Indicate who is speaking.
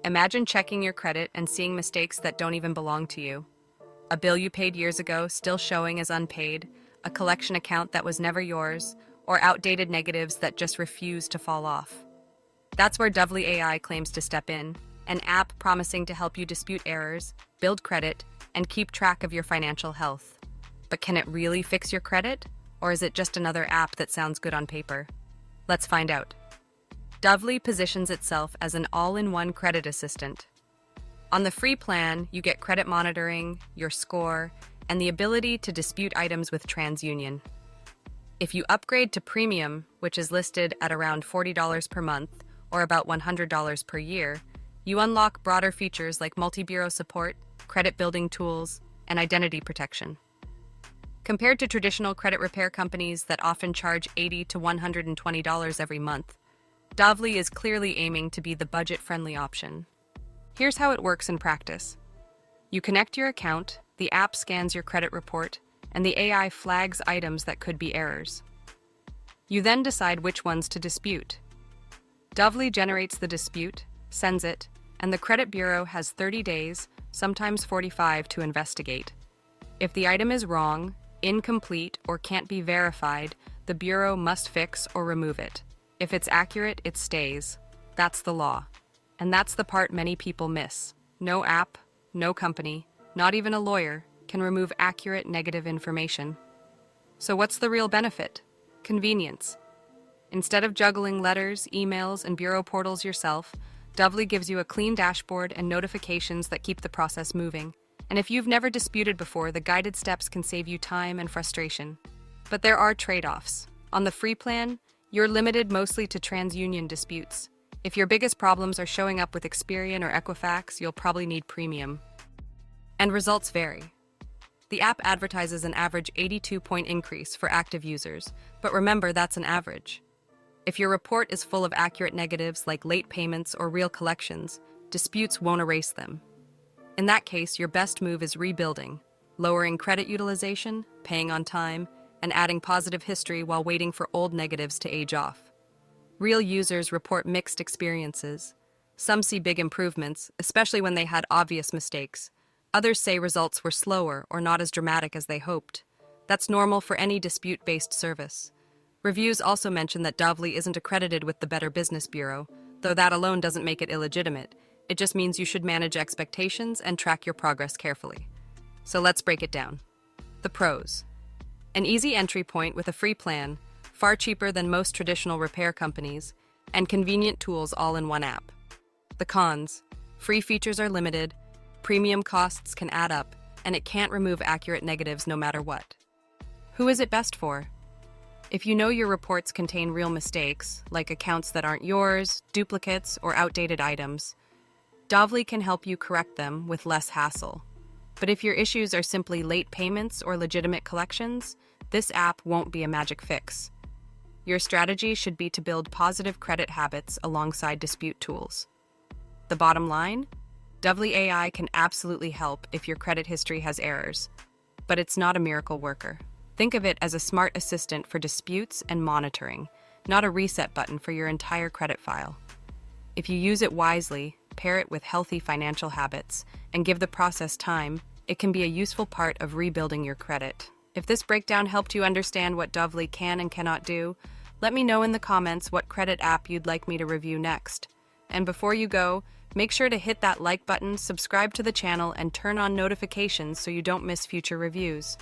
Speaker 1: Imagine checking your credit and seeing mistakes that don't even belong to you. A bill you paid years ago still showing as unpaid, a collection account that was never yours, or outdated negatives that just refuse to fall off. That's where Dovely AI claims to step in, an app promising to help you dispute errors, build credit, and keep track of your financial health. But can it really fix your credit? Or is it just another app that sounds good on paper? Let's find out. Dovely positions itself as an all-in-one credit assistant. On the free plan, you get credit monitoring, your score, and the ability to dispute items with TransUnion. If you upgrade to Premium, which is listed at around $40 per month, or about $100 per year, you unlock broader features like multi-bureau support, credit building tools, and identity protection. Compared to traditional credit repair companies that often charge $80 to $120 every month, Dovely is clearly aiming to be the budget-friendly option. Here's how it works in practice. You connect your account, the app scans your credit report, and the AI flags items that could be errors. You then decide which ones to dispute. Dovely generates the dispute, sends it, and the credit bureau has 30 days, sometimes 45, to investigate. If the item is wrong, incomplete, or can't be verified, the bureau must fix or remove it. If it's accurate, it stays. That's the law. And that's the part many people miss. No app, no company, not even a lawyer, can remove accurate negative information. So what's the real benefit? Convenience. Instead of juggling letters, emails, and bureau portals yourself, Dovely gives you a clean dashboard and notifications that keep the process moving. And if you've never disputed before, the guided steps can save you time and frustration. But there are trade-offs. On the free plan, you're limited mostly to TransUnion disputes. If your biggest problems are showing up with Experian or Equifax, you'll probably need Premium. And results vary. The app advertises an average 82-point increase for active users, but remember that's an average. If your report is full of accurate negatives like late payments or real collections, disputes won't erase them. In that case, your best move is rebuilding, lowering credit utilization, paying on time, and adding positive history while waiting for old negatives to age off. Real users report mixed experiences. Some see big improvements, especially when they had obvious mistakes. Others say results were slower or not as dramatic as they hoped. That's normal for any dispute-based service. Reviews also mention that Dovely isn't accredited with the Better Business Bureau, though that alone doesn't make it illegitimate. It just means you should manage expectations and track your progress carefully. So let's break it down. The pros. An easy entry point with a free plan, far cheaper than most traditional repair companies, and convenient tools all in one app. The cons. Free features are limited, premium costs can add up, and it can't remove accurate negatives no matter what. Who is it best for? If you know your reports contain real mistakes, like accounts that aren't yours, duplicates, or outdated items, Dovely can help you correct them with less hassle. But if your issues are simply late payments or legitimate collections, this app won't be a magic fix. Your strategy should be to build positive credit habits alongside dispute tools. The bottom line? Dovely AI can absolutely help if your credit history has errors, but it's not a miracle worker. Think of it as a smart assistant for disputes and monitoring, not a reset button for your entire credit file. If you use it wisely, pair it with healthy financial habits, and give the process time, it can be a useful part of rebuilding your credit. If this breakdown helped you understand what Dovely can and cannot do, let me know in the comments what credit app you'd like me to review next. And before you go, make sure to hit that like button, subscribe to the channel, and turn on notifications so you don't miss future reviews.